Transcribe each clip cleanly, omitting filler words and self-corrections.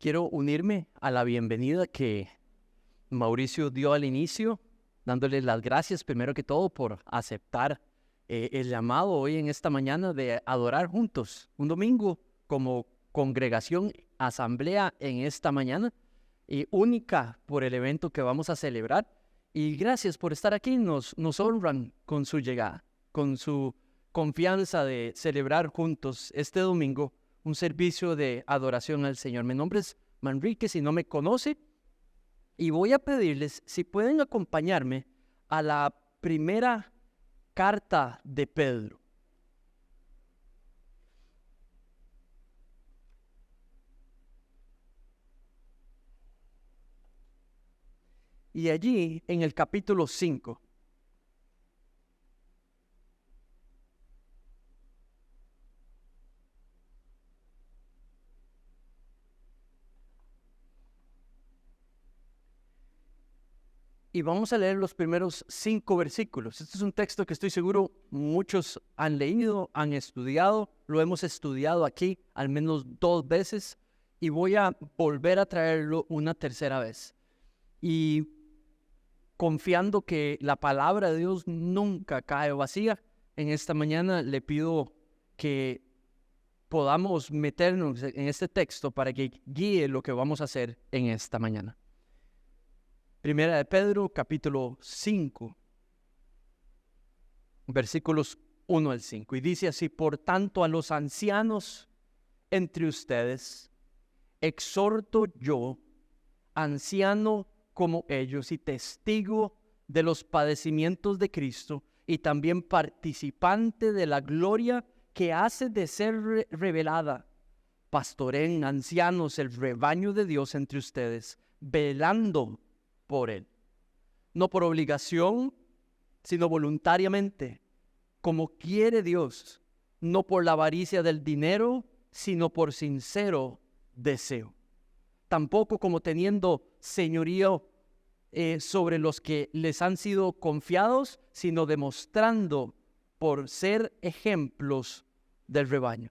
Quiero unirme a la bienvenida que Mauricio dio al inicio, dándoles las gracias primero que todo por aceptar el llamado hoy en esta mañana de adorar juntos, un domingo como congregación, asamblea en esta mañana, única por el evento que vamos a celebrar. Y gracias por estar aquí, nos honran con su llegada, con su confianza de celebrar juntos este domingo un servicio de adoración al Señor. Mi nombre es Manrique, si no me conoce, y voy a pedirles si pueden acompañarme a la primera carta de Pedro. Y allí, en el capítulo 5, y vamos a leer los primeros 5 versículos. Este es un texto que estoy seguro muchos han leído, han estudiado, lo hemos estudiado aquí al menos 2 veces y voy a volver a traerlo una tercera vez. Y confiando que la palabra de Dios nunca cae vacía, en esta mañana le pido que podamos meternos en este texto para que guíe lo que vamos a hacer en esta mañana. Primera de Pedro, capítulo 5, versículos 1 al 5. Y dice así: por tanto, a los ancianos entre ustedes, exhorto yo, anciano como ellos y testigo de los padecimientos de Cristo, y también participante de la gloria que hace de ser revelada. Pastoreen, ancianos, el rebaño de Dios entre ustedes, velando por él, no por obligación, sino voluntariamente, como quiere Dios, no por la avaricia del dinero, sino por sincero deseo. Tampoco como teniendo señorío sobre los que les han sido confiados, sino demostrando por ser ejemplos del rebaño.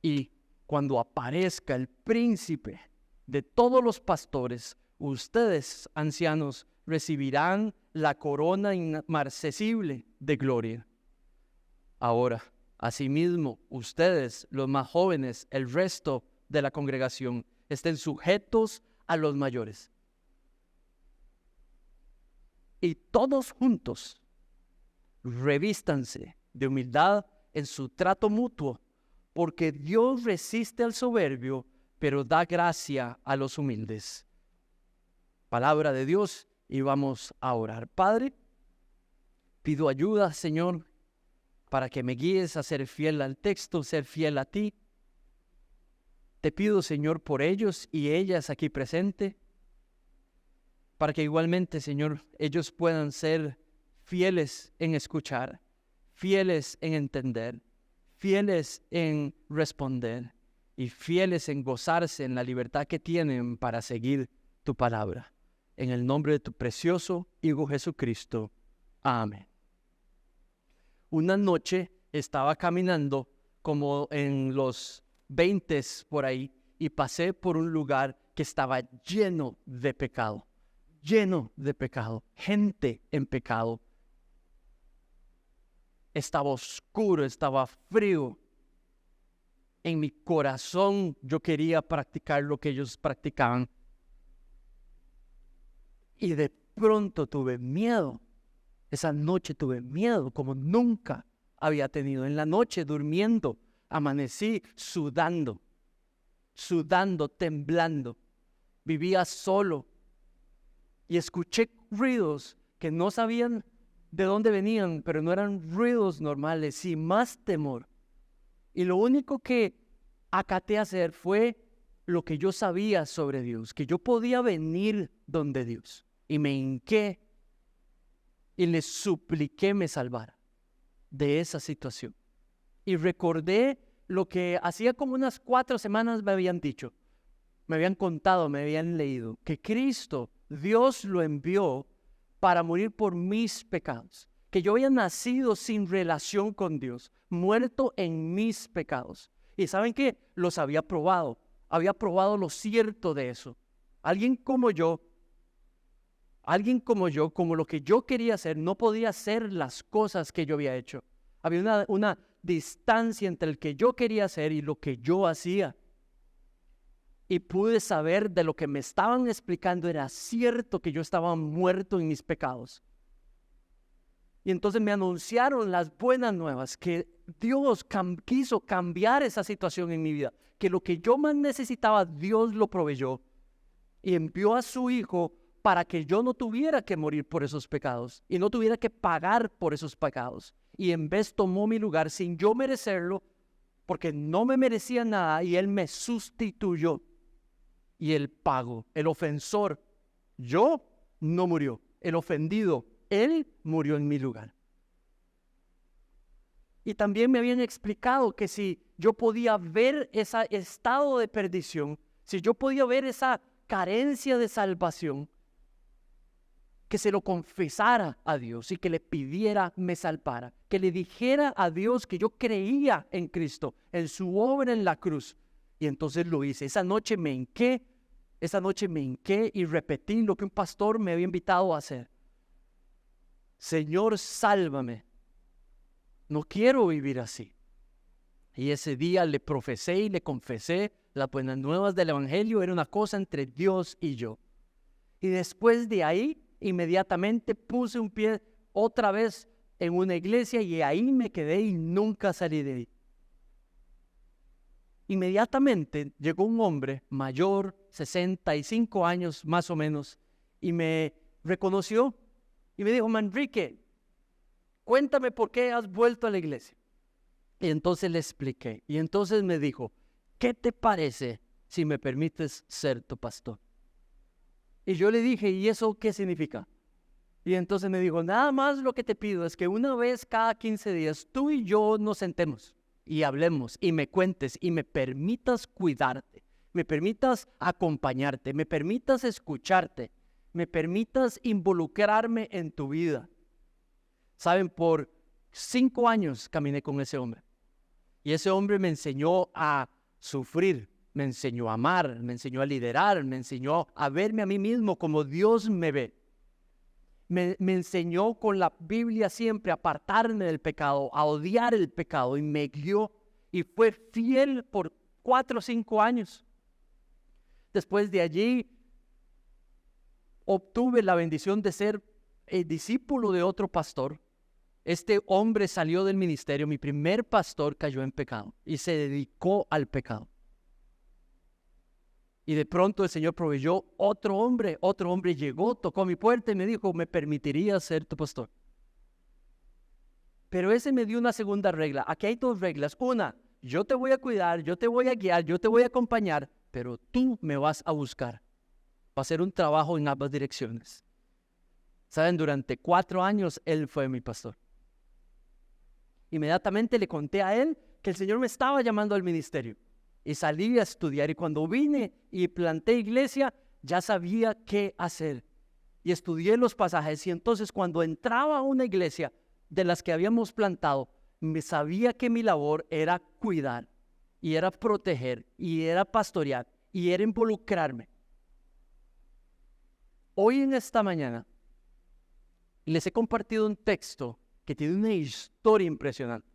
Y cuando aparezca el príncipe de todos los pastores, ustedes, ancianos, recibirán la corona inmarcesible de gloria. Ahora, asimismo, ustedes, los más jóvenes, el resto de la congregación, estén sujetos a los mayores. Y todos juntos, revístanse de humildad en su trato mutuo, porque Dios resiste al soberbio, pero da gracia a los humildes. Palabra de Dios, y vamos a orar. Padre, pido ayuda, Señor, para que me guíes a ser fiel al texto, ser fiel a ti. Te pido, Señor, por ellos y ellas aquí presentes, para que igualmente, Señor, ellos puedan ser fieles en escuchar, fieles en entender, fieles en responder y fieles en gozarse en la libertad que tienen para seguir tu palabra. En el nombre de tu precioso Hijo Jesucristo. Amén. Una noche estaba caminando como en los 20 por ahí y pasé por un lugar que estaba lleno de pecado, gente en pecado. Estaba oscuro, estaba frío. En mi corazón yo quería practicar lo que ellos practicaban. Y de pronto tuve miedo. Esa noche tuve miedo como nunca había tenido. En la noche durmiendo, amanecí sudando, temblando. Vivía solo y escuché ruidos que no sabían de dónde venían, pero no eran ruidos normales, y más temor. Y lo único que acaté a hacer fue lo que yo sabía sobre Dios, que yo podía venir donde Dios. Y me hinqué y le supliqué me salvara de esa situación. Y recordé lo que hacía como unas 4 semanas me habían dicho, me habían contado, me habían leído, que Cristo, Dios lo envió para morir por mis pecados, que yo había nacido sin relación con Dios, muerto en mis pecados. Y ¿saben qué? Los había probado. había probado lo cierto de eso. Alguien como yo, como lo que yo quería hacer, no podía hacer las cosas que yo había hecho. Había una distancia entre el que yo quería hacer y lo que yo hacía. Y pude saber de lo que me estaban explicando era cierto, que yo estaba muerto en mis pecados. Y entonces me anunciaron las buenas nuevas, que Dios quiso cambiar esa situación en mi vida, que lo que yo más necesitaba, Dios lo proveyó y envió a su Hijo para que yo no tuviera que morir por esos pecados y no tuviera que pagar por esos pecados. Y en vez tomó mi lugar sin yo merecerlo, porque no me merecía nada, y Él me sustituyó. Y el pago, el ofensor, yo no murió. El ofendido, Él murió en mi lugar. Y también me habían explicado que si yo podía ver ese estado de perdición, si yo podía ver esa carencia de salvación, que se lo confesara a Dios y que le pidiera me salvara, que le dijera a Dios que yo creía en Cristo, en su obra en la cruz. Y entonces lo hice. Esa noche me hinqué y repetí lo que un pastor me había invitado a hacer. Señor, sálvame. No quiero vivir así. Y ese día le profesé y le confesé las buenas nuevas del Evangelio. Era una cosa entre Dios y yo. Y después de ahí, inmediatamente puse un pie otra vez en una iglesia y ahí me quedé y nunca salí de ahí. Inmediatamente llegó un hombre mayor, 65 años más o menos, y me reconoció y me dijo: Manrique, cuéntame por qué has vuelto a la iglesia. Y entonces le expliqué. Y entonces me dijo: ¿qué te parece si me permites ser tu pastor? Y yo le dije: ¿y eso qué significa? Y entonces me dijo: nada más lo que te pido es que una vez cada 15 días tú y yo nos sentemos y hablemos y me cuentes y me permitas cuidarte, me permitas acompañarte, me permitas escucharte, me permitas involucrarme en tu vida. Saben, por 5 años caminé con ese hombre y ese hombre me enseñó a sufrir, me enseñó a amar, me enseñó a liderar, me enseñó a verme a mí mismo como Dios me ve. Me enseñó con la Biblia siempre a apartarme del pecado, a odiar el pecado, y me guió y fue fiel por 4 o 5 años. Después de allí obtuve la bendición de ser el discípulo de otro pastor. Este hombre salió del ministerio, mi primer pastor cayó en pecado y se dedicó al pecado. Y de pronto el Señor proveyó otro hombre llegó, tocó mi puerta y me dijo: ¿me permitirías ser tu pastor? Pero ese me dio una segunda regla. Aquí hay 2 reglas. Una, yo te voy a cuidar, yo te voy a guiar, yo te voy a acompañar, pero tú me vas a buscar. Va a ser un trabajo en ambas direcciones. Saben, durante 4 años él fue mi pastor. Inmediatamente le conté a él que el Señor me estaba llamando al ministerio. Y salí a estudiar, y cuando vine y planté iglesia, ya sabía qué hacer. Y estudié los pasajes, y entonces cuando entraba a una iglesia de las que habíamos plantado, me sabía que mi labor era cuidar, y era proteger, y era pastorear, y era involucrarme. Hoy en esta mañana les he compartido un texto que tiene una historia impresionante.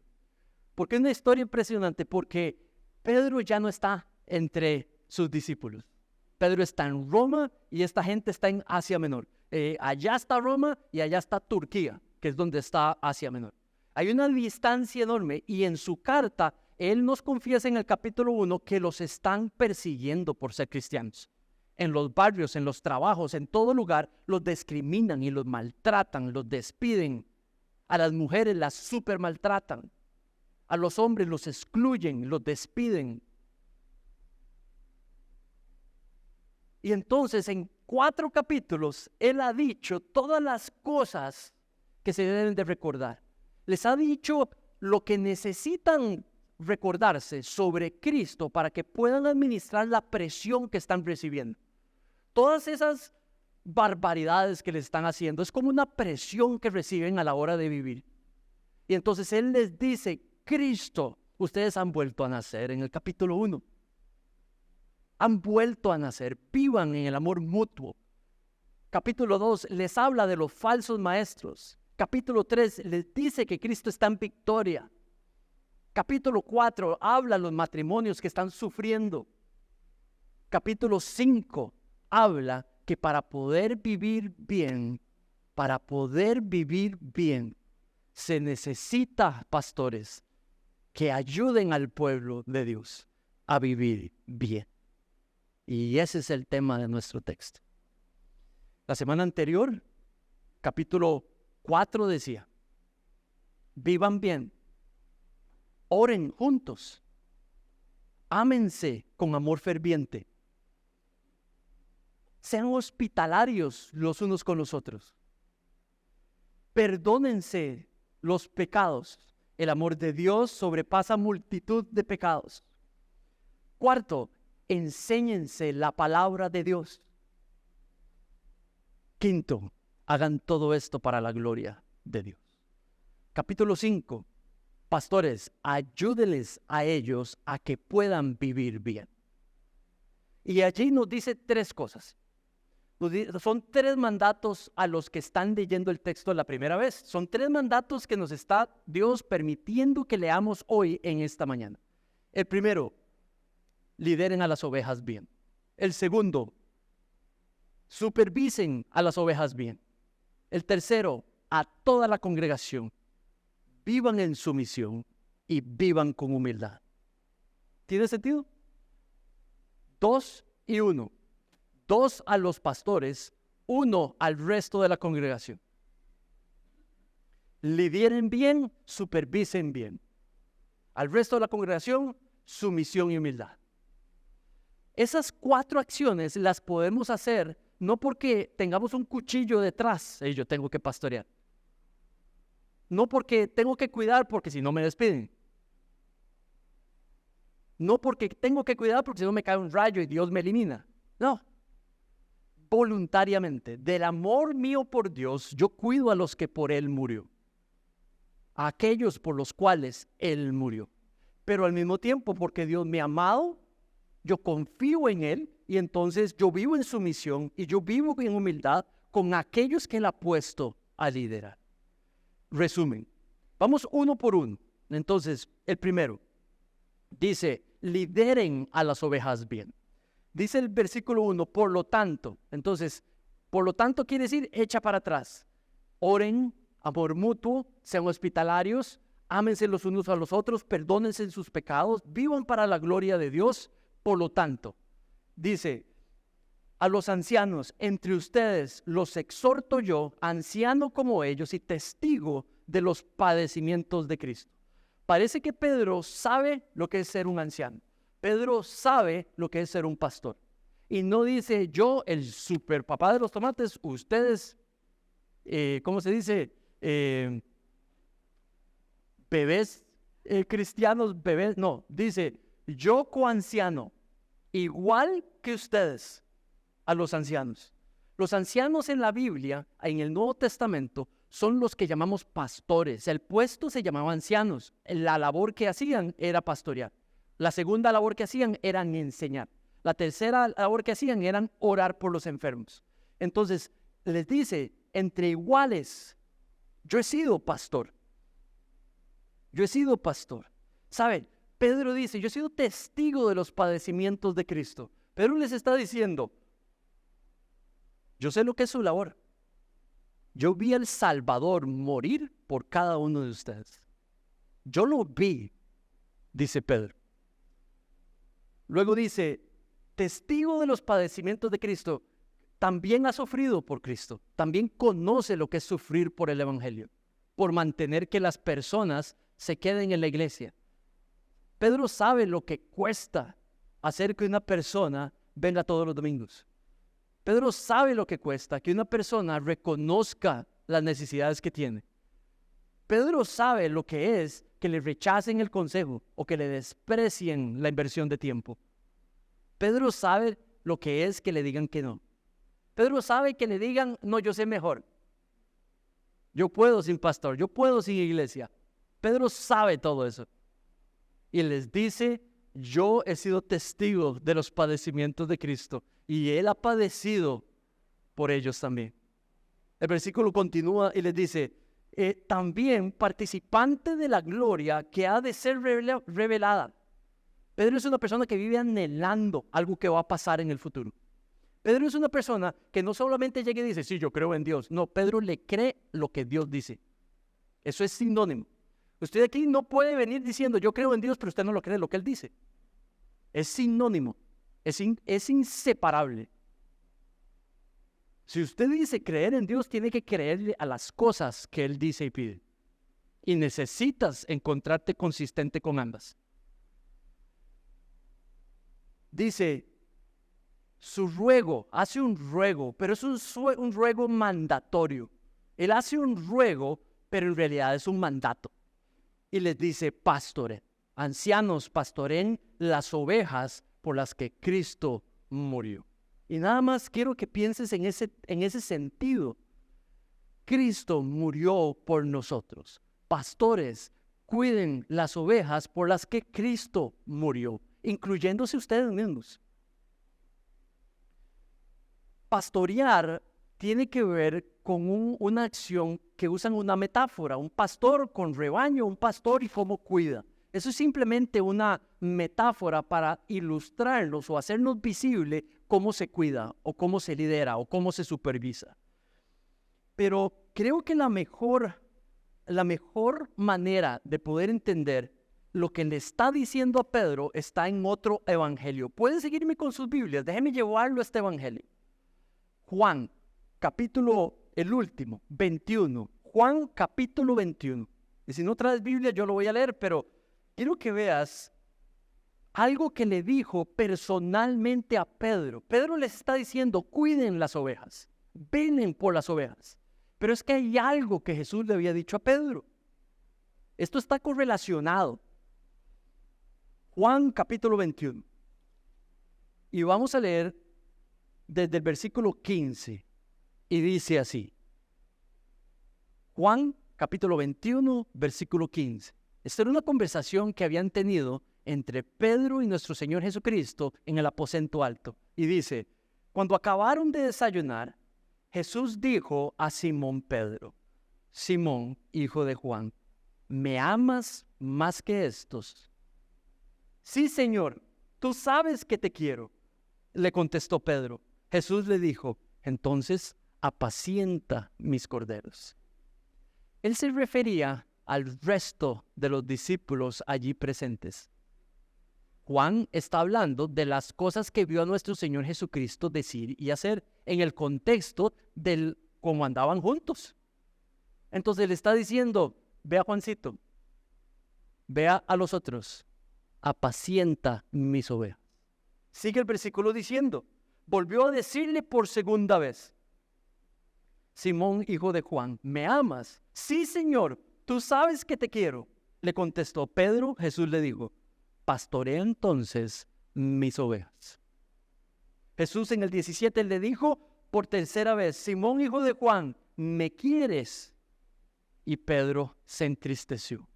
¿Por qué una historia impresionante? Porque Pedro ya no está entre sus discípulos. Pedro está en Roma y esta gente está en Asia Menor. Allá está Roma y allá está Turquía, que es donde está Asia Menor. Hay una distancia enorme y en su carta él nos confiesa en el capítulo 1 que los están persiguiendo por ser cristianos. En los barrios, en los trabajos, en todo lugar los discriminan y los maltratan, los despiden. A las mujeres las super maltratan. A los hombres los excluyen, los despiden. Y entonces en 4 capítulos él ha dicho todas las cosas que se deben de recordar. Les ha dicho lo que necesitan recordarse sobre Cristo para que puedan administrar la presión que están recibiendo. Todas esas barbaridades que les están haciendo es como una presión que reciben a la hora de vivir. Y entonces él les dice: Cristo, ustedes han vuelto a nacer en el capítulo 1. han vuelto a nacer, vivan en el amor mutuo. Capítulo 2 les habla de los falsos maestros. Capítulo 3 les dice que Cristo está en victoria. Capítulo 4 habla de los matrimonios que están sufriendo. Capítulo 5 habla que para poder vivir bien, se necesita pastores que ayuden al pueblo de Dios a vivir bien. Y ese es el tema de nuestro texto. La semana anterior, capítulo 4 decía, vivan bien, oren juntos, ámense con amor ferviente, sean hospitalarios los unos con los otros, perdónense los pecados, el amor de Dios sobrepasa multitud de pecados. Cuarto, enséñense la palabra de Dios. Quinto, hagan todo esto para la gloria de Dios. Capítulo 5, pastores, ayúdenles a ellos a que puedan vivir bien. Y allí nos dice tres cosas. Son tres mandatos a los que están leyendo el texto la primera vez. Son tres mandatos que nos está Dios permitiendo que leamos hoy en esta mañana. El primero, lideren a las ovejas bien. El segundo, supervisen a las ovejas bien. El tercero, a toda la congregación, vivan en sumisión y vivan con humildad. ¿Tiene sentido? 2 y 1. 2 a los pastores, 1 al resto de la congregación. Lideren bien, supervisen bien. Al resto de la congregación, sumisión y humildad. Esas 4 acciones las podemos hacer no porque tengamos un cuchillo detrás, y yo tengo que pastorear. No porque tengo que cuidar porque si no me despiden. No porque tengo que cuidar porque si no me cae un rayo y Dios me elimina. No. Voluntariamente, del amor mío por Dios, yo cuido a los que por Él murió. A aquellos por los cuales Él murió. Pero al mismo tiempo, porque Dios me ha amado, yo confío en Él y entonces yo vivo en sumisión y yo vivo en humildad con aquellos que Él ha puesto a liderar. Resumen, vamos uno por uno. Entonces, el primero dice, lideren a las ovejas bien. Dice el versículo 1, por lo tanto. Entonces, por lo tanto quiere decir, echa para atrás. Oren, amor mutuo, sean hospitalarios, ámense los unos a los otros, perdónense sus pecados, vivan para la gloria de Dios. Por lo tanto, dice, a los ancianos, entre ustedes los exhorto yo, anciano como ellos y testigo de los padecimientos de Cristo. Parece que Pedro sabe lo que es ser un anciano. Pedro sabe lo que es ser un pastor. Y no dice yo, el super papá de los tomates, ustedes, ¿cómo se dice? Bebés cristianos, bebés. No, dice yo coanciano, igual que ustedes, a los ancianos. Los ancianos en la Biblia, en el Nuevo Testamento, son los que llamamos pastores. El puesto se llamaba ancianos. La labor que hacían era pastorear. La segunda labor que hacían era enseñar. La tercera labor que hacían era orar por los enfermos. Entonces, les dice, entre iguales, yo he sido pastor. Yo he sido pastor. ¿Saben? Pedro dice, yo he sido testigo de los padecimientos de Cristo. Pedro les está diciendo, yo sé lo que es su labor. Yo vi al Salvador morir por cada uno de ustedes. Yo lo vi, dice Pedro. Luego dice, testigo de los padecimientos de Cristo, también ha sufrido por Cristo. También conoce lo que es sufrir por el Evangelio, por mantener que las personas se queden en la iglesia. Pedro sabe lo que cuesta hacer que una persona venga todos los domingos. Pedro sabe lo que cuesta que una persona reconozca las necesidades que tiene. Pedro sabe lo que es que le rechacen el consejo o que le desprecien la inversión de tiempo. Pedro sabe lo que es que le digan que no. Pedro sabe que le digan, no, yo sé mejor. Yo puedo sin pastor, yo puedo sin iglesia. Pedro sabe todo eso. Y les dice, yo he sido testigo de los padecimientos de Cristo y Él ha padecido por ellos también. El versículo continúa y les dice, también participante de la gloria que ha de ser revelada. Pedro es una persona que vive anhelando algo que va a pasar en el futuro. Pedro es una persona que no solamente llega y dice, sí, yo creo en Dios. No, Pedro le cree lo que Dios dice. Eso es sinónimo. Usted aquí no puede venir diciendo, yo creo en Dios, pero usted no lo cree lo que Él dice. Es sinónimo, es inseparable. Si usted dice creer en Dios, tiene que creerle a las cosas que Él dice y pide. Y necesitas encontrarte consistente con ambas. Dice, su ruego, hace un ruego, pero es un ruego mandatorio. Él hace un ruego, pero en realidad es un mandato. Y les dice, pastoren, ancianos, pastoren las ovejas por las que Cristo murió. Y nada más quiero que pienses en ese sentido. Cristo murió por nosotros. Pastores, cuiden las ovejas por las que Cristo murió, incluyéndose ustedes mismos. Pastorear tiene que ver con una acción que usan una metáfora, un pastor con rebaño, un pastor y cómo cuida. Eso es simplemente una metáfora para ilustrarnos o hacernos visible cómo se cuida o cómo se lidera o cómo se supervisa. Pero creo que la mejor manera de poder entender lo que le está diciendo a Pedro está en otro evangelio. Pueden seguirme con sus Biblias, déjenme llevarlo a este evangelio. Juan, capítulo, el último, 21. Juan, capítulo 21. Y si no traes Biblia, yo lo voy a leer, pero quiero que veas algo que le dijo personalmente a Pedro. Pedro les está diciendo, cuiden las ovejas, velen por las ovejas. Pero es que hay algo que Jesús le había dicho a Pedro. Esto está correlacionado. Juan, capítulo 21. Y vamos a leer desde el versículo 15, y dice así. Juan, capítulo 21, versículo 15. Esta era una conversación que habían tenido entre Pedro y nuestro Señor Jesucristo en el aposento alto. Y dice, cuando acabaron de desayunar, Jesús dijo a Simón Pedro, Simón, hijo de Juan, ¿me amas más que estos? Sí, Señor, tú sabes que te quiero, le contestó Pedro. Jesús le dijo, entonces apacienta mis corderos. Él se refería al resto de los discípulos allí presentes. Juan está hablando de las cosas que vio a nuestro Señor Jesucristo decir y hacer en el contexto del cómo andaban juntos. Entonces le está diciendo, ve a Juancito, vea a los otros, apacienta mis ovejas. Sigue el versículo diciendo, volvió a decirle por segunda vez, Simón, hijo de Juan, ¿me amas? Sí, Señor, tú sabes que te quiero. Le contestó Pedro. Jesús le dijo, pastorea entonces mis ovejas. Jesús en el 17 le dijo por tercera vez, Simón, hijo de Juan, ¿me quieres? Y Pedro se entristeció.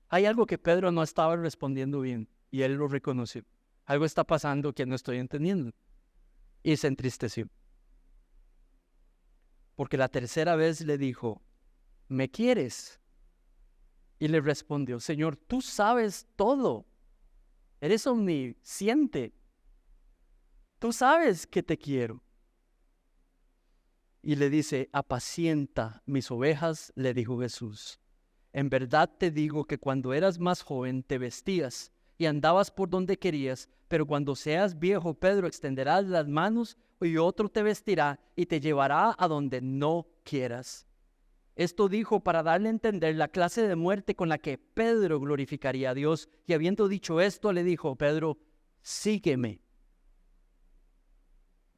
Hay algo que Pedro no estaba respondiendo bien y él lo reconoció. Algo está pasando que no estoy entendiendo. Y se entristeció. Porque la tercera vez le dijo, ¿me quieres? Y le respondió, Señor, tú sabes todo. Eres omnisciente. Tú sabes que te quiero. Y le dice, apacienta mis ovejas, le dijo Jesús. En verdad te digo que cuando eras más joven te vestías y andabas por donde querías, pero cuando seas viejo, Pedro, extenderás las manos y otro te vestirá y te llevará a donde no quieras. Esto dijo para darle a entender la clase de muerte con la que Pedro glorificaría a Dios. Y habiendo dicho esto, le dijo, Pedro, sígueme.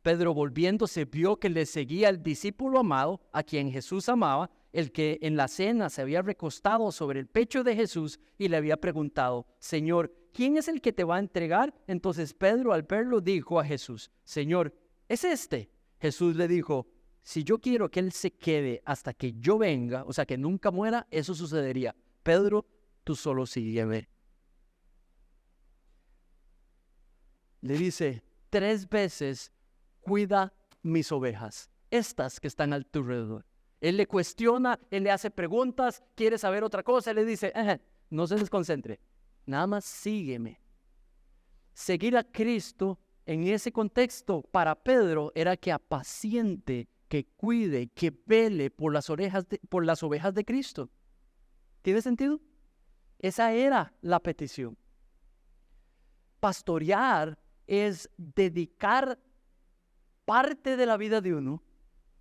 Pedro, volviéndose, vio que le seguía el discípulo amado, a quien Jesús amaba, el que en la cena se había recostado sobre el pecho de Jesús y le había preguntado, Señor, ¿quién es el que te va a entregar? Entonces Pedro, al verlo, dijo a Jesús, Señor, ¿es este? Jesús le dijo, si yo quiero que él se quede hasta que yo venga, o sea, que nunca muera, eso sucedería. Pedro, tú solo sígueme. le dice 3 veces, cuida mis ovejas, estas que están a tu alrededor. Él le cuestiona, él le hace preguntas, quiere saber otra cosa, él le dice, no se desconcentre, nada más sígueme. Seguir a Cristo en ese contexto para Pedro era que apaciente, que cuide, que vele por las ovejas de Cristo. ¿Tiene sentido? Esa era la petición. Pastorear es dedicar parte de la vida de uno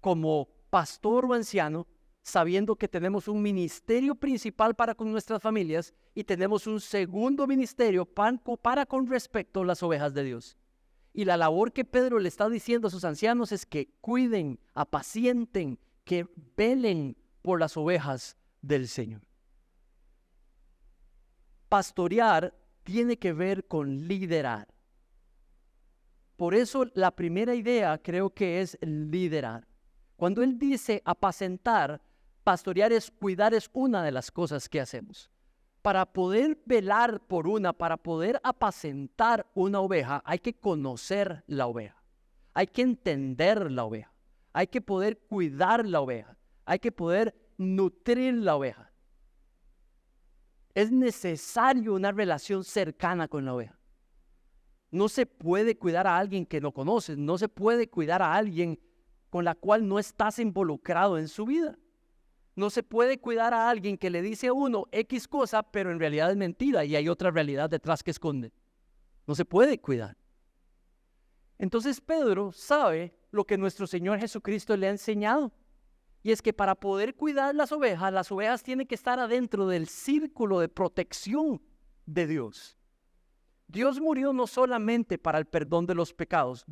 como pastor o anciano, sabiendo que tenemos un ministerio principal para con nuestras familias y tenemos un segundo ministerio para con respecto a las ovejas de Dios. Y la labor que Pedro le está diciendo a sus ancianos es que cuiden, apacienten, que velen por las ovejas del Señor. Pastorear tiene que ver con liderar. Por eso la primera idea creo que es liderar. Cuando él dice apacentar, pastorear es cuidar, es una de las cosas que hacemos. Para poder velar por para poder apacentar una oveja, hay que conocer la oveja. Hay que entender la oveja. Hay que poder cuidar la oveja. Hay que poder nutrir la oveja. Es necesario una relación cercana con la oveja. No se puede cuidar a alguien que no conoces. No se puede cuidar a alguien con la cual no estás involucrado en su vida. No se puede cuidar a alguien que le dice a uno X cosa, pero en realidad es mentira y hay otra realidad detrás que esconde. No se puede cuidar. Entonces Pedro sabe lo que nuestro Señor Jesucristo le ha enseñado. Y es que para poder cuidar las ovejas tienen que estar adentro del círculo de protección de Dios. Dios murió no solamente para el perdón de los pecados.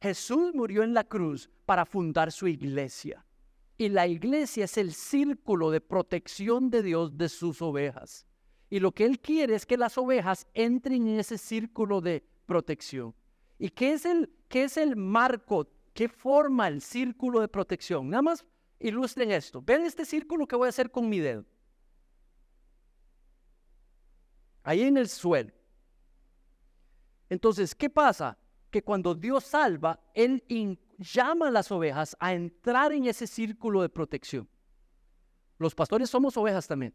Jesús murió en la cruz para fundar su iglesia. Y la iglesia es el círculo de protección de Dios de sus ovejas. Y lo que Él quiere es que las ovejas entren en ese círculo de protección. ¿Y qué es el marco? ¿Qué forma el círculo de protección? Nada más ilustren esto. Ven este círculo que voy a hacer con mi dedo. Ahí en el suelo. Entonces, ¿qué pasa? Que cuando Dios salva, Él llama a las ovejas a entrar en ese círculo de protección. Los pastores somos ovejas también.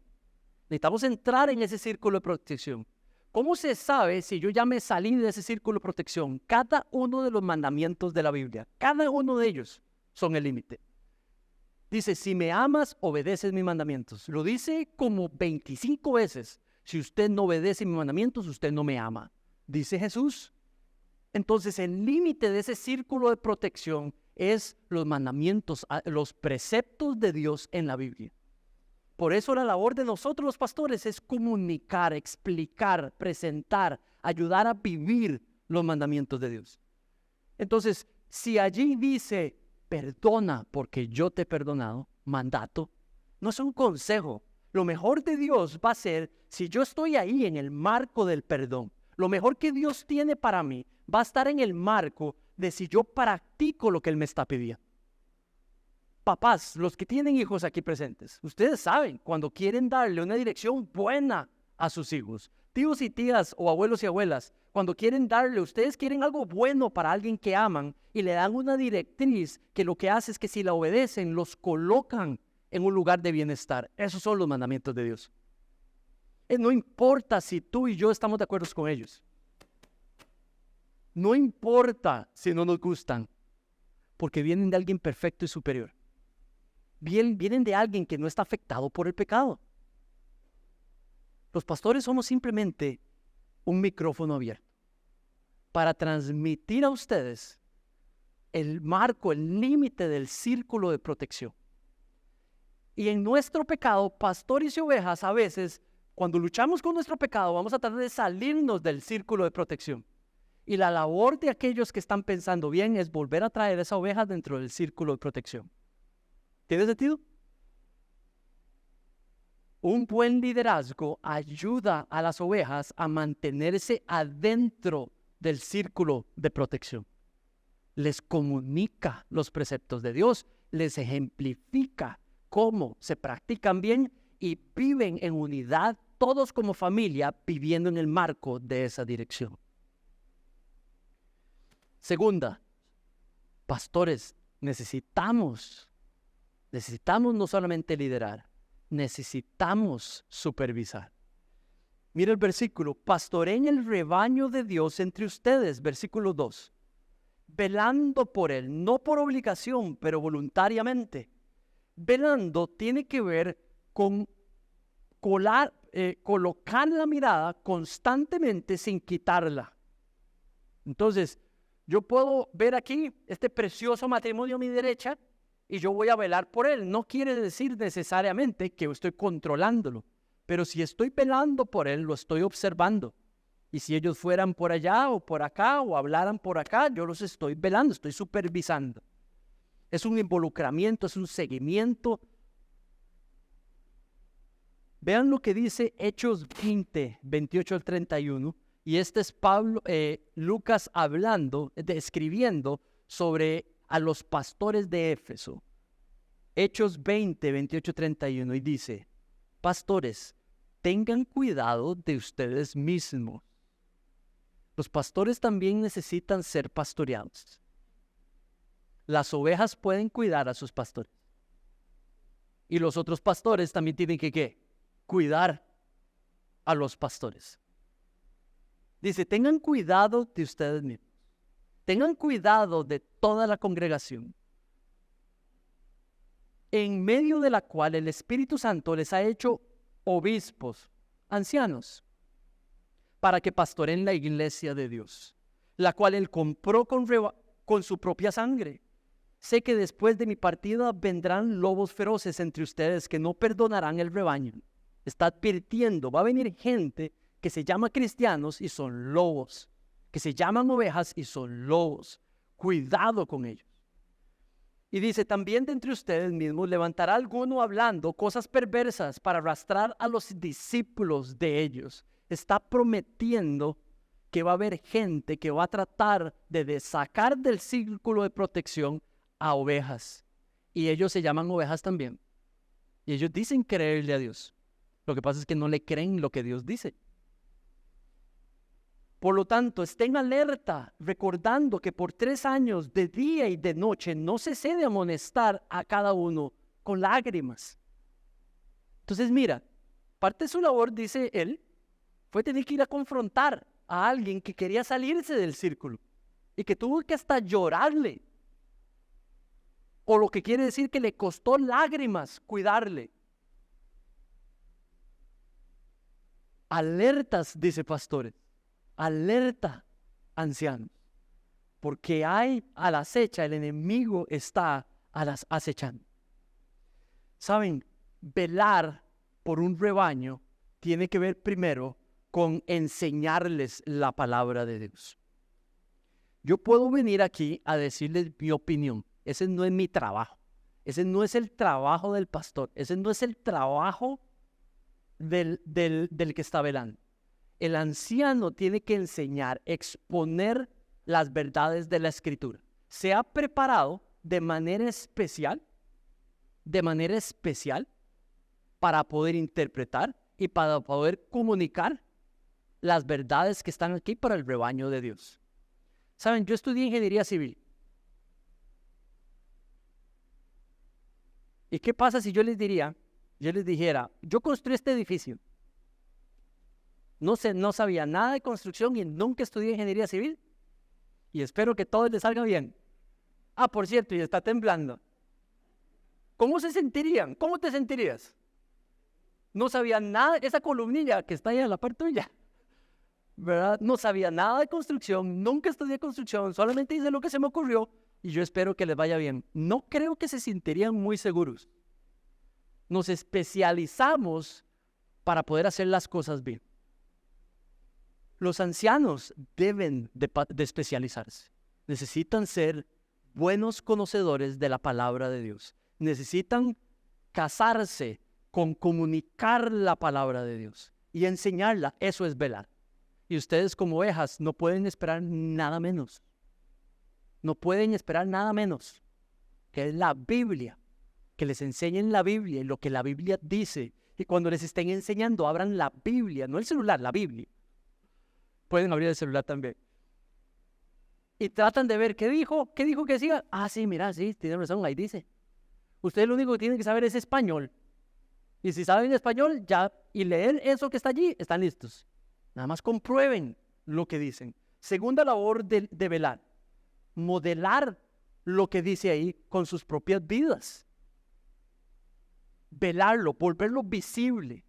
Necesitamos entrar en ese círculo de protección. ¿Cómo se sabe si yo ya me salí de ese círculo de protección? Cada uno de los mandamientos de la Biblia, cada uno de ellos son el límite. Dice, si me amas, obedeces mis mandamientos. Lo dice como 25 veces. Si usted no obedece mis mandamientos, usted no me ama. Dice Jesús. Entonces el límite de ese círculo de protección es los mandamientos, los preceptos de Dios en la Biblia. Por eso la labor de nosotros los pastores es comunicar, explicar, presentar, ayudar a vivir los mandamientos de Dios. Entonces, si allí dice, perdona porque yo te he perdonado, mandato, no es un consejo. Lo mejor de Dios va a ser, si yo estoy ahí en el marco del perdón, lo mejor que Dios tiene para mí va a estar en el marco de si yo practico lo que Él me está pidiendo. Papás, los que tienen hijos aquí presentes, ustedes saben cuando quieren darle una dirección buena a sus hijos. Tíos y tías o abuelos y abuelas, cuando ustedes quieren algo bueno para alguien que aman y le dan una directriz que lo que hace es que si la obedecen, los colocan en un lugar de bienestar. Esos son los mandamientos de Dios. No importa si tú y yo estamos de acuerdo con ellos. No importa si no nos gustan, porque vienen de alguien perfecto y superior. Vienen de alguien que no está afectado por el pecado. Los pastores somos simplemente un micrófono abierto para transmitir a ustedes el marco, el límite del círculo de protección. Y en nuestro pecado, pastores y ovejas, a veces, cuando luchamos con nuestro pecado, vamos a tratar de salirnos del círculo de protección. Y la labor de aquellos que están pensando bien es volver a traer esa oveja dentro del círculo de protección. ¿Tiene sentido? Un buen liderazgo ayuda a las ovejas a mantenerse adentro del círculo de protección. Les comunica los preceptos de Dios, les ejemplifica cómo se practican bien y viven en unidad, todos como familia, viviendo en el marco de esa dirección. Segunda, pastores, necesitamos no solamente liderar, necesitamos supervisar. Mira el versículo, pastoreen el rebaño de Dios entre ustedes, versículo 2, velando por él, no por obligación, pero voluntariamente. Velando tiene que ver con colocar la mirada constantemente sin quitarla. Entonces, yo puedo ver aquí este precioso matrimonio a mi derecha y yo voy a velar por él. No quiere decir necesariamente que estoy controlándolo, pero si estoy velando por él, lo estoy observando. Y si ellos fueran por allá o por acá o hablaran por acá, yo los estoy velando, estoy supervisando. Es un involucramiento, es un seguimiento. Vean lo que dice Hechos 20, 28 al 31. Y este es Lucas escribiendo sobre a los pastores de Éfeso. Hechos 20, 28, 31. Y dice, pastores, tengan cuidado de ustedes mismos. Los pastores también necesitan ser pastoreados. Las ovejas pueden cuidar a sus pastores. Y los otros pastores también tienen que ¿qué? Cuidar a los pastores. Dice, tengan cuidado de ustedes mismos. Tengan cuidado de toda la congregación, en medio de la cual el Espíritu Santo les ha hecho obispos, ancianos, para que pastoreen la iglesia de Dios, la cual él compró con su propia sangre. Sé que después de mi partida vendrán lobos feroces entre ustedes que no perdonarán el rebaño. Está advirtiendo, va a venir gente que se llama cristianos y son lobos, que se llaman ovejas y son lobos. Cuidado con ellos. Y dice, también de entre ustedes mismos levantará alguno hablando cosas perversas para arrastrar a los discípulos de ellos. Está prometiendo que va a haber gente que va a tratar de sacar del círculo de protección a ovejas. Y ellos se llaman ovejas también. Y ellos dicen creerle a Dios. Lo que pasa es que no le creen lo que Dios dice. Por lo tanto, estén alerta, recordando que por 3 años, de día y de noche, no cesé de amonestar a cada uno con lágrimas. Entonces, mira, parte de su labor, dice él, fue tener que ir a confrontar a alguien que quería salirse del círculo y que tuvo que hasta llorarle. O lo que quiere decir que le costó lágrimas cuidarle. Alertas, dice pastores. Alerta, ancianos, porque hay a la acecha, el enemigo está acechando. Saben, velar por un rebaño tiene que ver primero con enseñarles la palabra de Dios. Yo puedo venir aquí a decirles mi opinión. Ese no es mi trabajo. Ese no es el trabajo del pastor. Ese no es el trabajo del que está velando. El anciano tiene que enseñar, exponer las verdades de la Escritura. Se ha preparado de manera especial para poder interpretar y para poder comunicar las verdades que están aquí para el rebaño de Dios. Saben, yo estudié ingeniería civil. ¿Y qué pasa si yo les dijera, yo construí este edificio? No sabía nada de construcción y nunca estudié ingeniería civil. Y espero que todo les salga bien. Ah, por cierto, y está temblando. ¿Cómo se sentirían? ¿Cómo te sentirías? No sabía nada, esa columnilla que está ahí en la parte tuya, ¿verdad? No sabía nada de construcción, nunca estudié construcción, solamente hice lo que se me ocurrió y yo espero que les vaya bien. No creo que se sentirían muy seguros. Nos especializamos para poder hacer las cosas bien. Los ancianos deben de especializarse. Necesitan ser buenos conocedores de la palabra de Dios. Necesitan casarse con comunicar la palabra de Dios y enseñarla. Eso es velar. Y ustedes como ovejas no pueden esperar nada menos. No pueden esperar nada menos que es la Biblia. Que les enseñen la Biblia y lo que la Biblia dice. Y cuando les estén enseñando, abran la Biblia, no el celular, la Biblia. Pueden abrir el celular también. y tratan de ver qué dijo que decía. Ah, sí, mira, sí, tiene razón, ahí dice. Ustedes lo único que tienen que saber es español. Y si saben español, ya, y leer eso que está allí, están listos. Nada más comprueben lo que dicen. Segunda labor de velar, modelar lo que dice ahí con sus propias vidas. Velarlo, volverlo visible.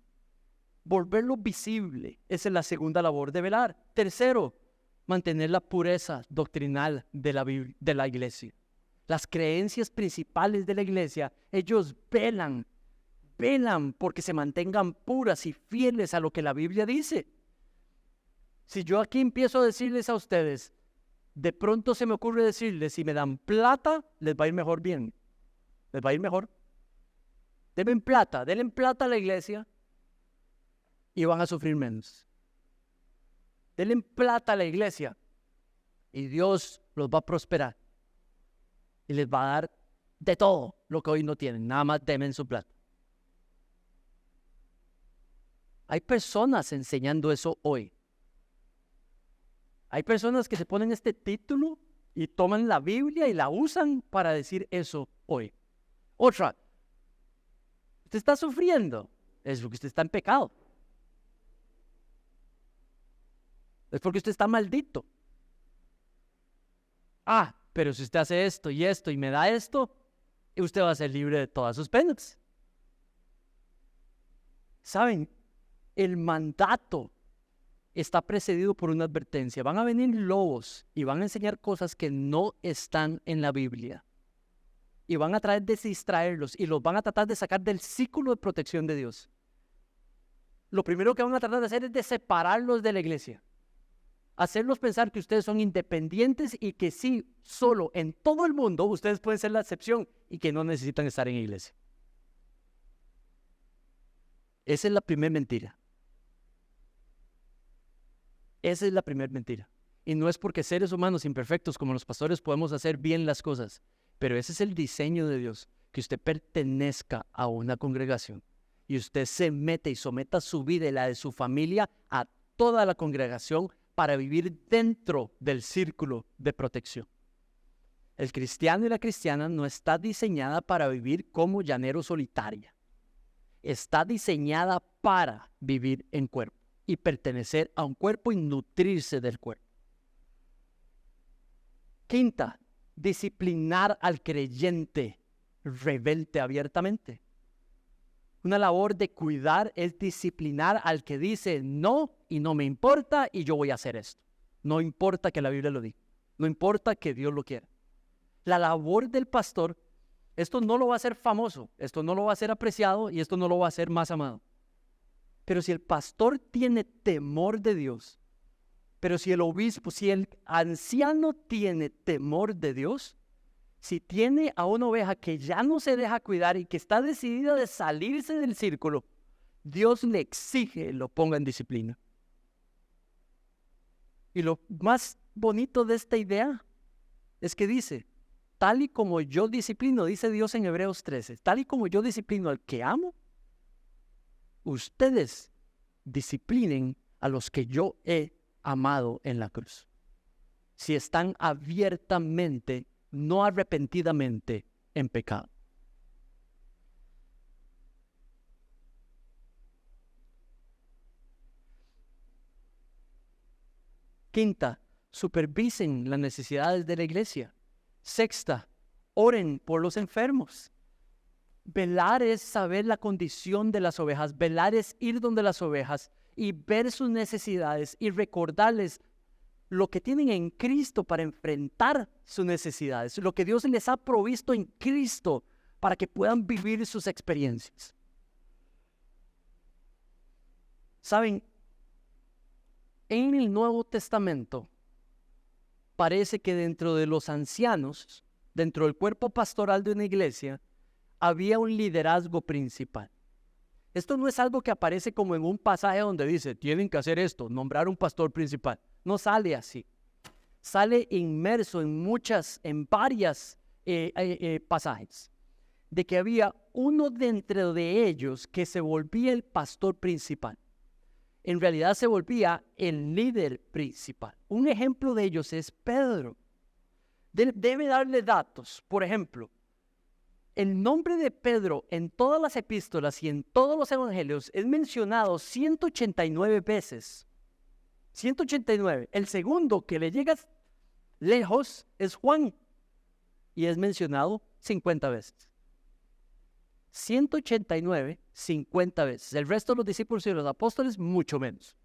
Volverlo visible. Esa es la segunda labor de velar. Tercero, mantener la pureza doctrinal de la iglesia. Las creencias principales de la iglesia, ellos velan porque se mantengan puras y fieles a lo que la Biblia dice. Si yo aquí empiezo a decirles a ustedes, de pronto se me ocurre decirles, si me dan plata, les va a ir mejor bien. Les va a ir mejor. Denle plata a la iglesia y van a sufrir menos. Denle plata a la iglesia y Dios los va a prosperar. Y les va a dar de todo lo que hoy no tienen. Nada más denme su plata. Hay personas enseñando eso hoy. Hay personas que se ponen este título y toman la Biblia y la usan para decir eso hoy. Otra, usted está sufriendo, es porque usted está en pecado. Es porque usted está maldito. Ah, pero si usted hace esto y me da esto, usted va a ser libre de todas sus penas. ¿Saben? El mandato está precedido por una advertencia. Van a venir lobos y van a enseñar cosas que no están en la Biblia. Y van a tratar de distraerlos y los van a tratar de sacar del círculo de protección de Dios. Lo primero que van a tratar de hacer es de separarlos de la iglesia. Hacerlos pensar que ustedes son independientes y que sí, solo en todo el mundo ustedes pueden ser la excepción y que no necesitan estar en iglesia. Esa es la primera mentira. Esa es la primera mentira. Y no es porque seres humanos imperfectos como los pastores podemos hacer bien las cosas, pero ese es el diseño de Dios, que usted pertenezca a una congregación y usted se mete y someta su vida y la de su familia a toda la congregación para vivir dentro del círculo de protección. El cristiano y la cristiana no está diseñada para vivir como llanero solitaria. Está diseñada para vivir en cuerpo y pertenecer a un cuerpo y nutrirse del cuerpo. Quinta, disciplinar al creyente rebelde abiertamente. Una labor de cuidar es disciplinar al que dice no y no me importa y yo voy a hacer esto. No importa que la Biblia lo diga. No importa que Dios lo quiera. La labor del pastor, esto no lo va a hacer famoso, esto no lo va a hacer apreciado y esto no lo va a hacer más amado. Pero si el pastor tiene temor de Dios, pero si el obispo, si el anciano tiene temor de Dios, si tiene a una oveja que ya no se deja cuidar y que está decidida de salirse del círculo, Dios le exige lo ponga en disciplina. Y lo más bonito de esta idea es que dice, tal y como yo disciplino, dice Dios en Hebreos 13, tal y como yo disciplino al que amo, ustedes disciplinen a los que yo he amado en la cruz. Si están abiertamente, no arrepentidamente, en pecado. Quinta, supervisen las necesidades de la iglesia. Sexta, oren por los enfermos. Velar es saber la condición de las ovejas. Velar es ir donde las ovejas y ver sus necesidades y recordarles lo que tienen en Cristo para enfrentar sus necesidades, lo que Dios les ha provisto en Cristo para que puedan vivir sus experiencias. ¿Saben? En el Nuevo Testamento parece que dentro de los ancianos, dentro del cuerpo pastoral de una iglesia, había un liderazgo principal. Esto no es algo que aparece como en un pasaje donde dice, tienen que hacer esto, nombrar un pastor principal. No sale así. Sale inmerso en varias pasajes, de que había uno dentro de ellos que se volvía el pastor principal. En realidad se volvía el líder principal. Un ejemplo de ellos es Pedro. Debe darle datos. Por ejemplo, el nombre de Pedro en todas las epístolas y en todos los evangelios es mencionado 189 veces. 189. El segundo que le llega lejos es Juan y es mencionado 50 veces. 189, 50 veces. El resto de los discípulos y los apóstoles, mucho menos.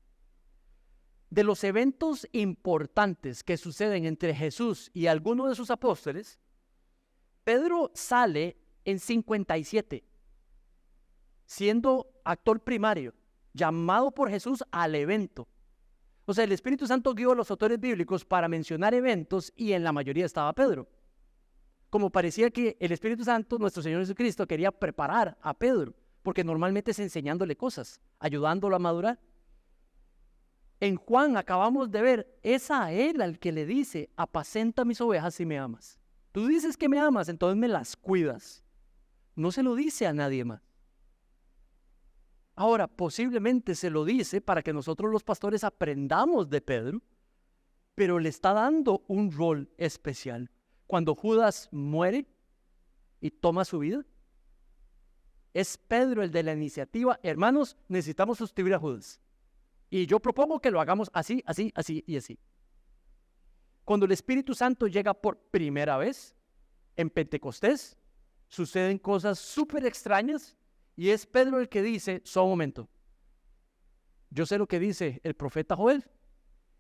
De los eventos importantes que suceden entre Jesús y alguno de sus apóstoles, Pedro sale en 57, siendo actor primario, llamado por Jesús al evento. O sea, el Espíritu Santo guió a los autores bíblicos para mencionar eventos y en la mayoría estaba Pedro. Como parecía que el Espíritu Santo, nuestro Señor Jesucristo, quería preparar a Pedro, porque normalmente es enseñándole cosas, ayudándolo a madurar. En Juan acabamos de ver, es a él al que le dice, apacenta mis ovejas si me amas. Tú dices que me amas, entonces me las cuidas. No se lo dice a nadie más. Ahora, posiblemente se lo dice para que nosotros los pastores aprendamos de Pedro, pero le está dando un rol especial. Cuando Judas muere y toma su vida, es Pedro el de la iniciativa. Hermanos, necesitamos sustituir a Judas. Y yo propongo que lo hagamos así, así, así y así. Cuando el Espíritu Santo llega por primera vez, en Pentecostés, suceden cosas súper extrañas y es Pedro el que dice, solo un momento, yo sé lo que dice el profeta Joel,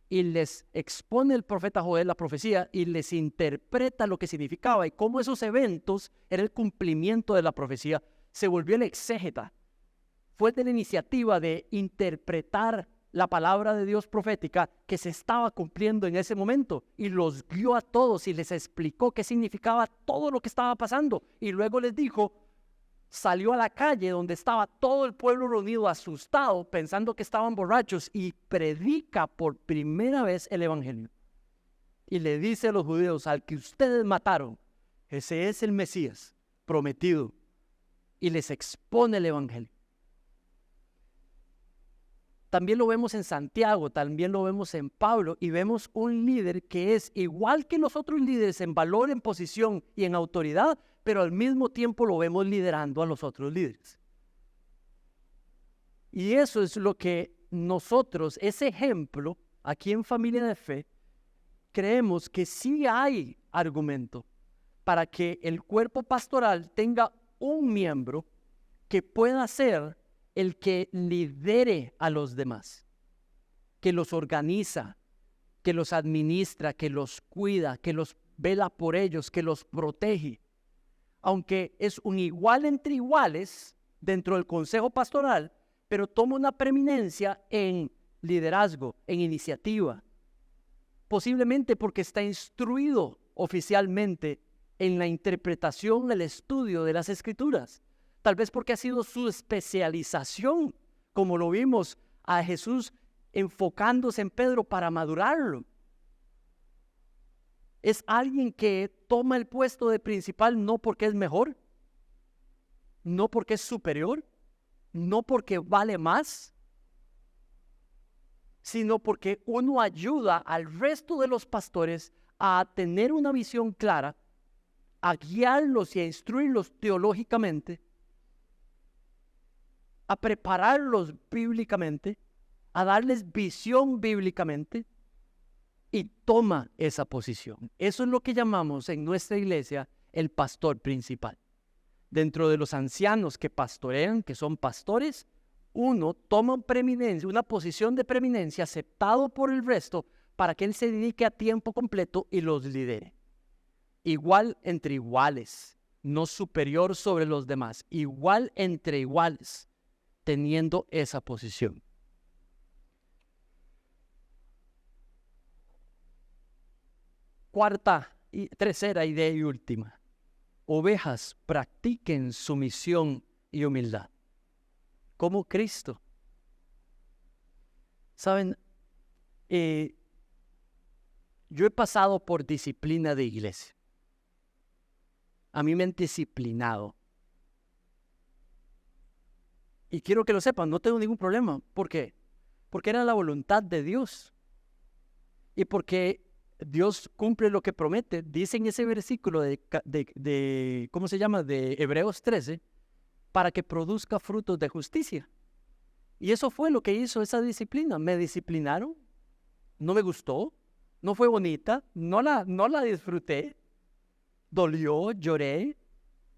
y les expone el profeta Joel la profecía y les interpreta lo que significaba y cómo esos eventos era el cumplimiento de la profecía. Se volvió el exégeta. Fue de la iniciativa de interpretar la palabra de Dios profética que se estaba cumpliendo en ese momento y los guió a todos y les explicó qué significaba todo lo que estaba pasando y luego les dijo, salió a la calle donde estaba todo el pueblo reunido asustado pensando que estaban borrachos y predica por primera vez el evangelio y le dice a los judíos, al que ustedes mataron, ese es el Mesías prometido, y les expone el evangelio. También lo vemos en Santiago, también lo vemos en Pablo y vemos un líder que es igual que los otros líderes en valor, en posición y en autoridad, pero al mismo tiempo lo vemos liderando a los otros líderes. Y eso es lo que nosotros, ese ejemplo, aquí en Familia de Fe, creemos que sí hay argumento para que el cuerpo pastoral tenga un miembro que pueda ser el que lidere a los demás, que los organiza, que los administra, que los cuida, que los vela por ellos, que los protege. Aunque es un igual entre iguales dentro del consejo pastoral, pero toma una preeminencia en liderazgo, en iniciativa, posiblemente porque está instruido oficialmente en la interpretación, el estudio de las Escrituras. Tal vez porque ha sido su especialización, como lo vimos a Jesús enfocándose en Pedro para madurarlo. Es alguien que toma el puesto de principal no porque es mejor, no porque es superior, no porque vale más, sino porque uno ayuda al resto de los pastores a tener una visión clara, a guiarlos y a instruirlos teológicamente, a prepararlos bíblicamente, a darles visión bíblicamente, y toma esa posición. Eso es lo que llamamos en nuestra iglesia el pastor principal. Dentro de los ancianos que pastorean, que son pastores, uno toma preeminencia, una posición de preeminencia aceptado por el resto para que él se dedique a tiempo completo y los lidere. Igual entre iguales, no superior sobre los demás, igual entre iguales, teniendo esa posición. Tercera idea y última. Ovejas, practiquen sumisión y humildad, como Cristo. Saben, yo he pasado por disciplina de iglesia. A mí me han disciplinado. Y quiero que lo sepan, no tengo ningún problema. ¿Por qué? Porque era la voluntad de Dios. Y porque Dios cumple lo que promete. Dice en ese versículo ¿cómo se llama? De Hebreos 13, para que produzca frutos de justicia. Y eso fue lo que hizo esa disciplina. Me disciplinaron, no me gustó, no fue bonita, no la disfruté, dolió, lloré,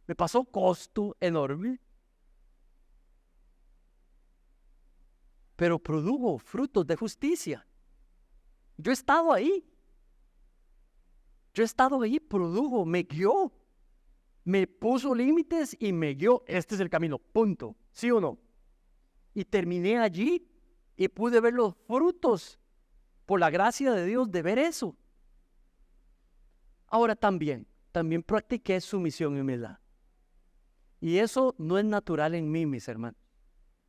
me pasó costo enorme, pero produjo frutos de justicia. Yo he estado ahí, produjo, me guió, me puso límites y me guió. Este es el camino, punto, ¿sí o no? Y terminé allí y pude ver los frutos, por la gracia de Dios, de ver eso. Ahora también practiqué sumisión y humildad. Y eso no es natural en mí, mis hermanos.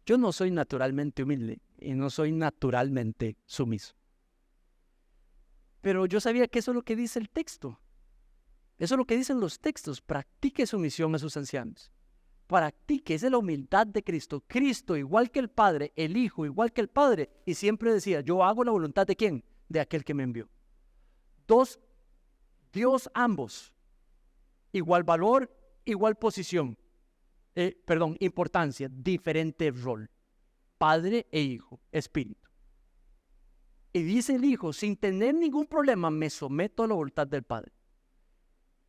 Yo no soy naturalmente humilde y no soy naturalmente sumiso. Pero yo sabía que eso es lo que dice el texto. Eso es lo que dicen los textos. Practique sumisión a sus ancianos. Practique, esa es la humildad de Cristo. Cristo, igual que el Padre, el Hijo, igual que el Padre. Y siempre decía, yo hago la voluntad ¿de quién? De aquel que me envió. Dos, Dios ambos. Igual valor, igual posición. Importancia, diferente rol. Padre e Hijo, Espíritu. Y dice el Hijo, sin tener ningún problema, me someto a la voluntad del Padre.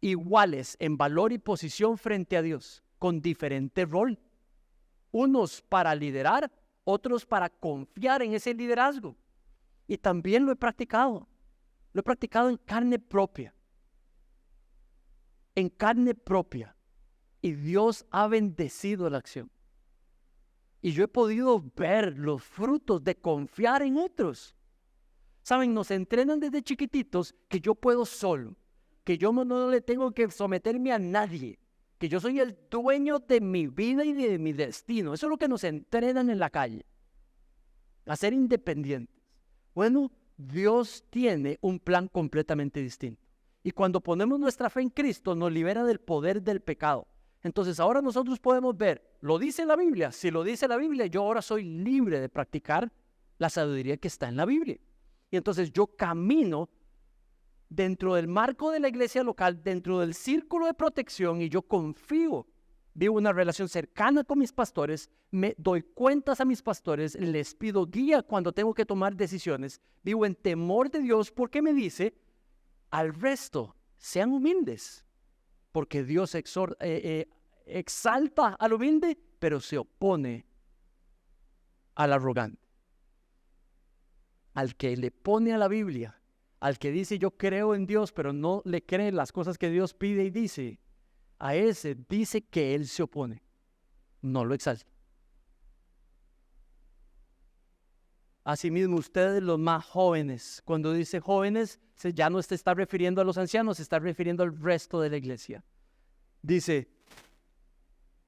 Iguales en valor y posición frente a Dios, con diferente rol. Unos para liderar, otros para confiar en ese liderazgo. Y también lo he practicado. Lo he practicado en carne propia. En carne propia. Y Dios ha bendecido la acción. Y yo he podido ver los frutos de confiar en otros. Saben, nos entrenan desde chiquititos que yo puedo solo, que yo no le tengo que someterme a nadie, que yo soy el dueño de mi vida y de mi destino. Eso es lo que nos entrenan en la calle, a ser independientes. Bueno, Dios tiene un plan completamente distinto. Y cuando ponemos nuestra fe en Cristo, nos libera del poder del pecado. Entonces ahora nosotros podemos ver, ¿lo dice la Biblia? Si lo dice la Biblia, yo ahora soy libre de practicar la sabiduría que está en la Biblia. Y entonces yo camino dentro del marco de la iglesia local, dentro del círculo de protección, y yo confío, vivo una relación cercana con mis pastores, me doy cuentas a mis pastores, les pido guía cuando tengo que tomar decisiones, vivo en temor de Dios porque me dice, al resto, sean humildes, porque Dios exalta al humilde, pero se opone al arrogante. Al que le pone a la Biblia, al que dice yo creo en Dios, pero no le cree las cosas que Dios pide y dice, a ese dice que él se opone, no lo exalta. Asimismo, ustedes los más jóvenes, cuando dice jóvenes, ya no se está refiriendo a los ancianos, se está refiriendo al resto de la iglesia. Dice,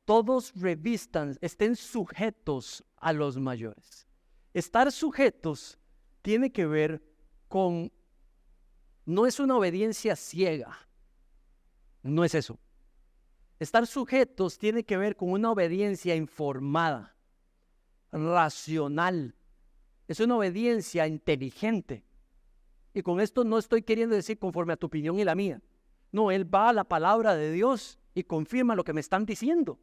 todos revistan, estén sujetos a los mayores. Estar sujetos tiene que ver con, no es una obediencia ciega, no es eso. Estar sujetos tiene que ver con una obediencia informada, racional, es una obediencia inteligente. Y con esto no estoy queriendo decir conforme a tu opinión y la mía. No, él va a la palabra de Dios y confirma lo que me están diciendo.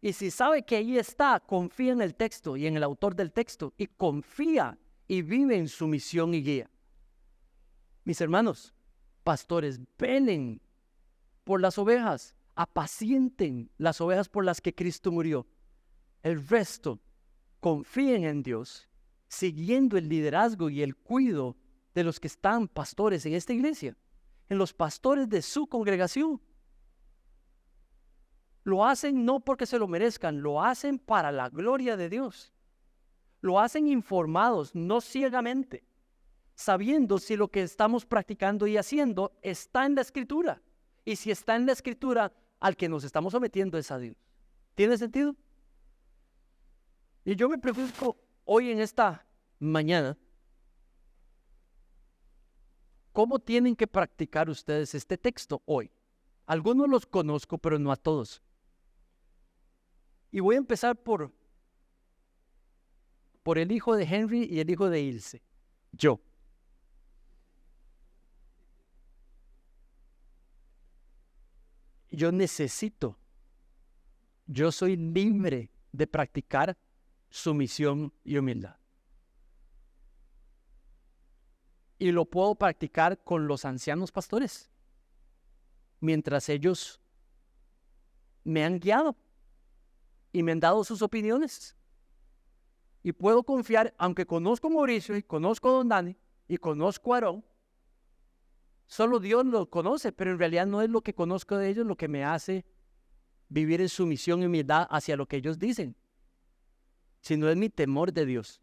Y si sabe que ahí está, confía en el texto y en el autor del texto y confía y vive en su misión y guía. Mis hermanos, pastores, velen por las ovejas, apacienten las ovejas por las que Cristo murió. El resto, confíen en Dios, siguiendo el liderazgo y el cuidado de los que están pastores en esta iglesia, en los pastores de su congregación. Lo hacen no porque se lo merezcan, lo hacen para la gloria de Dios. Lo hacen informados, no ciegamente, sabiendo si lo que estamos practicando y haciendo está en la Escritura. Y si está en la Escritura, al que nos estamos sometiendo es a Dios. ¿Tiene sentido? Y yo me pregunto hoy en esta mañana, ¿cómo tienen que practicar ustedes este texto hoy? Algunos los conozco, pero no a todos. Y voy a empezar por el hijo de Henry y el hijo de Ilse. Yo. yo soy libre de practicar sumisión y humildad. Y lo puedo practicar con los ancianos pastores, mientras ellos me han guiado y me han dado sus opiniones. Y puedo confiar, aunque conozco a Mauricio y conozco a Don Dani y conozco a Aarón, solo Dios lo conoce, pero en realidad no es lo que conozco de ellos lo que me hace vivir en sumisión y humildad hacia lo que ellos dicen, sino es mi temor de Dios,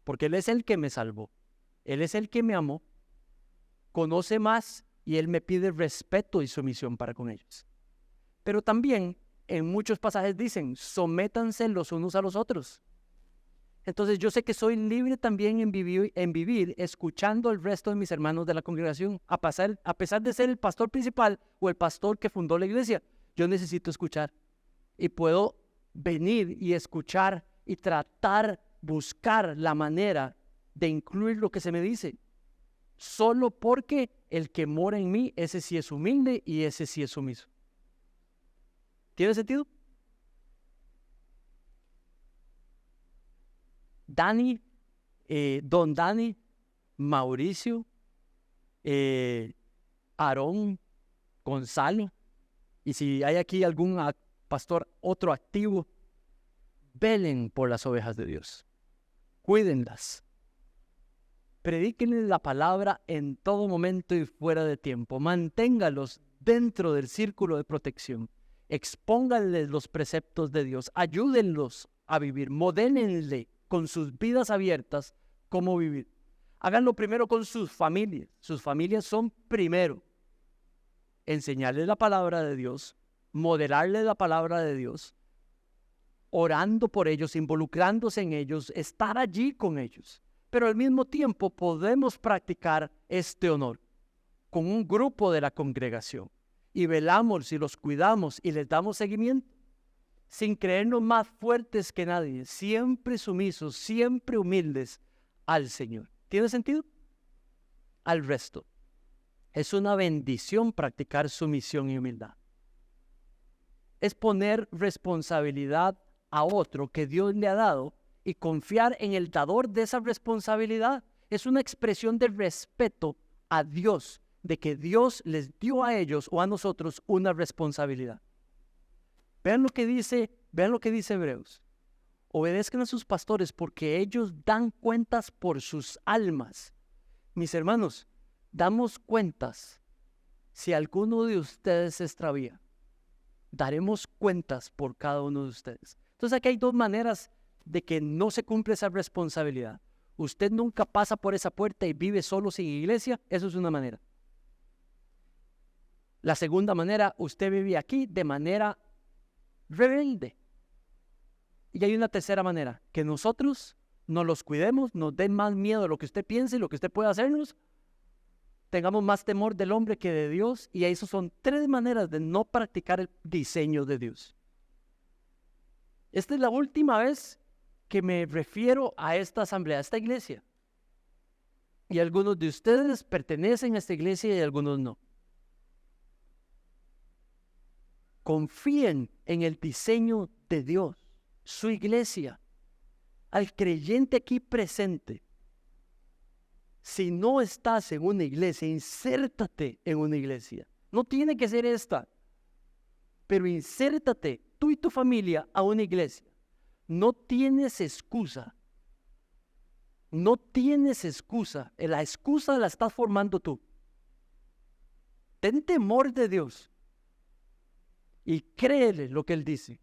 porque Él es el que me salvó, Él es el que me amó, conoce más y Él me pide respeto y sumisión para con ellos. Pero también en muchos pasajes dicen, sométanse los unos a los otros. Entonces yo sé que soy libre también en vivir escuchando al resto de mis hermanos de la congregación, a pesar de ser el pastor principal o el pastor que fundó la iglesia. Yo necesito escuchar y puedo venir y escuchar y buscar la manera de incluir lo que se me dice, solo porque el que mora en mí, ese sí es humilde y ese sí es sumiso. ¿Tiene sentido? Dani, Don Dani, Mauricio, Aarón, Gonzalo, y si hay aquí algún pastor, otro activo, velen por las ovejas de Dios, cuídenlas, predíquenles la palabra en todo momento y fuera de tiempo, manténgalos dentro del círculo de protección, expónganles los preceptos de Dios, ayúdenlos a vivir, modélenle con sus vidas abiertas cómo vivir. Háganlo primero con sus familias son primero. Enseñarles la palabra de Dios, modelarles la palabra de Dios, orando por ellos, involucrándose en ellos, estar allí con ellos. Pero al mismo tiempo podemos practicar este honor con un grupo de la congregación y velamos y los cuidamos y les damos seguimiento, sin creernos más fuertes que nadie, siempre sumisos, siempre humildes al Señor. ¿Tiene sentido? Al resto. Es una bendición practicar sumisión y humildad. Es poner responsabilidad a otro que Dios le ha dado y confiar en el dador de esa responsabilidad. Es una expresión de respeto a Dios, de que Dios les dio a ellos o a nosotros una responsabilidad. Vean lo que dice Hebreos. Obedezcan a sus pastores porque ellos dan cuentas por sus almas. Mis hermanos, damos cuentas si alguno de ustedes se extravía. Daremos cuentas por cada uno de ustedes. Entonces aquí hay dos maneras de que no se cumple esa responsabilidad. Usted nunca pasa por esa puerta y vive solo sin iglesia. Eso es una manera. La segunda manera, usted vive aquí de manera rebelde. Y hay una tercera manera, que nosotros nos los cuidemos, nos den más miedo de lo que usted piense y lo que usted pueda hacernos, tengamos más temor del hombre que de Dios, y esas son tres maneras de no practicar el diseño de Dios. Esta es la última vez que me refiero a esta asamblea, a esta iglesia. Y algunos de ustedes pertenecen a esta iglesia y algunos no. Confíen en el diseño de Dios, su iglesia, al creyente aquí presente. Si no estás en una iglesia, insértate en una iglesia. No tiene que ser esta, pero insértate tú y tu familia a una iglesia. No tienes excusa. No tienes excusa. La excusa la estás formando tú. Ten temor de Dios y créele lo que Él dice.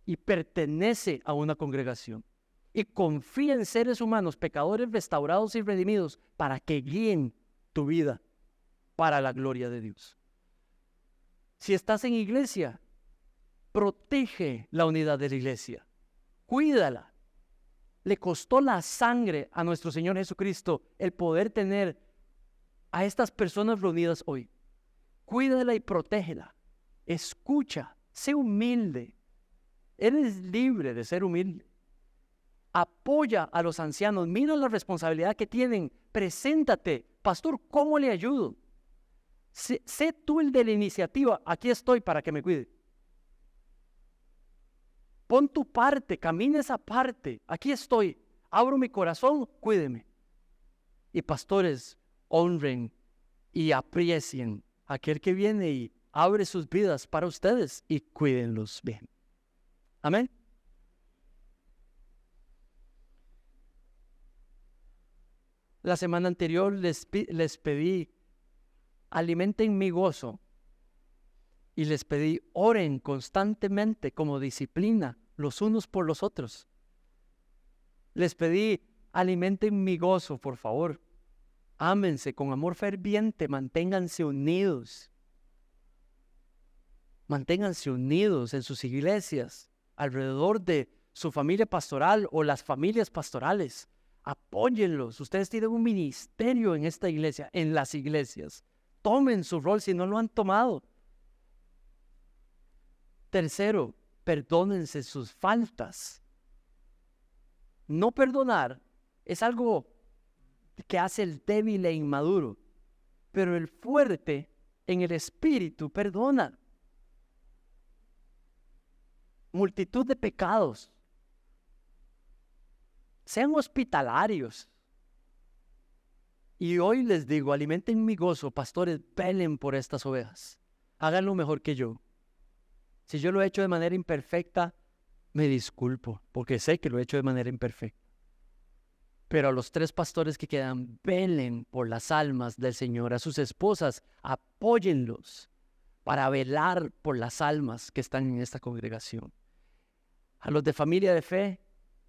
Y pertenece a una congregación. Y confía en seres humanos, pecadores restaurados y redimidos, para que guíen tu vida para la gloria de Dios. Si estás en iglesia, protege la unidad de la iglesia. Cuídala. Le costó la sangre a nuestro Señor Jesucristo el poder tener a estas personas reunidas hoy. Cuídala y protégela. Escucha, sé humilde. Eres libre de ser humilde. Apoya a los ancianos, mira la responsabilidad que tienen, preséntate, pastor, ¿cómo le ayudo? Sé tú el de la iniciativa. Aquí estoy para que me cuide. Pon tu parte, camina esa parte. Aquí estoy. Abro mi corazón, cuídeme. Y pastores, honren y aprecien a aquel que viene y abre sus vidas para ustedes y cuídenlos bien. Amén. La semana anterior les pedí, alimenten mi gozo. Y les pedí, oren constantemente como disciplina los unos por los otros. Les pedí, alimenten mi gozo, por favor. Ámense con amor ferviente, manténganse unidos. Manténganse unidos en sus iglesias, alrededor de su familia pastoral o las familias pastorales. Apóyenlos. Ustedes tienen un ministerio en esta iglesia, en las iglesias. Tomen su rol si no lo han tomado. Tercero, perdónense sus faltas. No perdonar es algo que hace el débil e inmaduro, pero el fuerte en el espíritu perdona. Multitud de pecados. Sean hospitalarios. Y hoy les digo, alimenten mi gozo, pastores, velen por estas ovejas. Háganlo mejor que yo. Si yo lo he hecho de manera imperfecta, me disculpo, porque sé que lo he hecho de manera imperfecta. Pero a los 3 pastores que quedan, velen por las almas del Señor. A sus esposas, apóyenlos para velar por las almas que están en esta congregación. A los de familia de fe,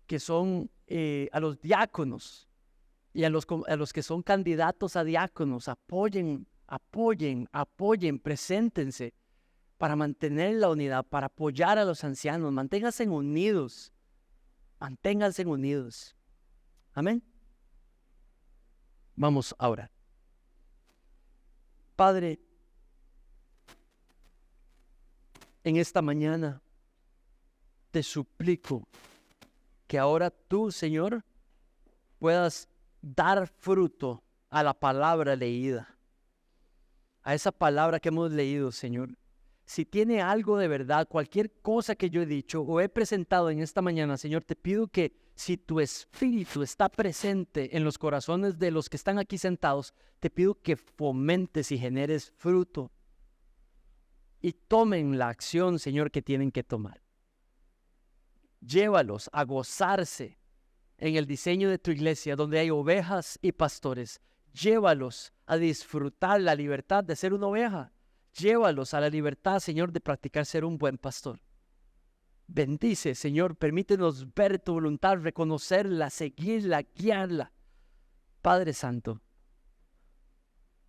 que son a los diáconos y a los que son candidatos a diáconos, apoyen, preséntense para mantener la unidad, para apoyar a los ancianos. Manténganse unidos. Amén. Vamos a orar. Padre, en esta mañana te suplico que ahora tú, Señor, puedas dar fruto a la palabra leída, a esa palabra que hemos leído, Señor. Si tiene algo de verdad, cualquier cosa que yo he dicho o he presentado en esta mañana, Señor, te pido que si tu espíritu está presente en los corazones de los que están aquí sentados, te pido que fomentes y generes fruto y tomen la acción, Señor, que tienen que tomar. Llévalos a gozarse en el diseño de tu iglesia, donde hay ovejas y pastores. Llévalos a disfrutar la libertad de ser una oveja. Llévalos a la libertad, Señor, de practicar ser un buen pastor. Bendice, Señor, permítenos ver tu voluntad, reconocerla, seguirla, guiarla. Padre Santo,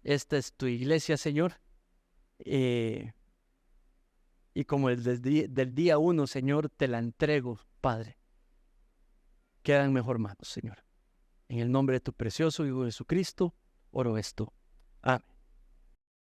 esta es tu iglesia, Señor. Y como del día 1, Señor, te la entrego, Padre. Queda en mejor manos, Señor. En el nombre de tu precioso Hijo Jesucristo, oro esto. Amén.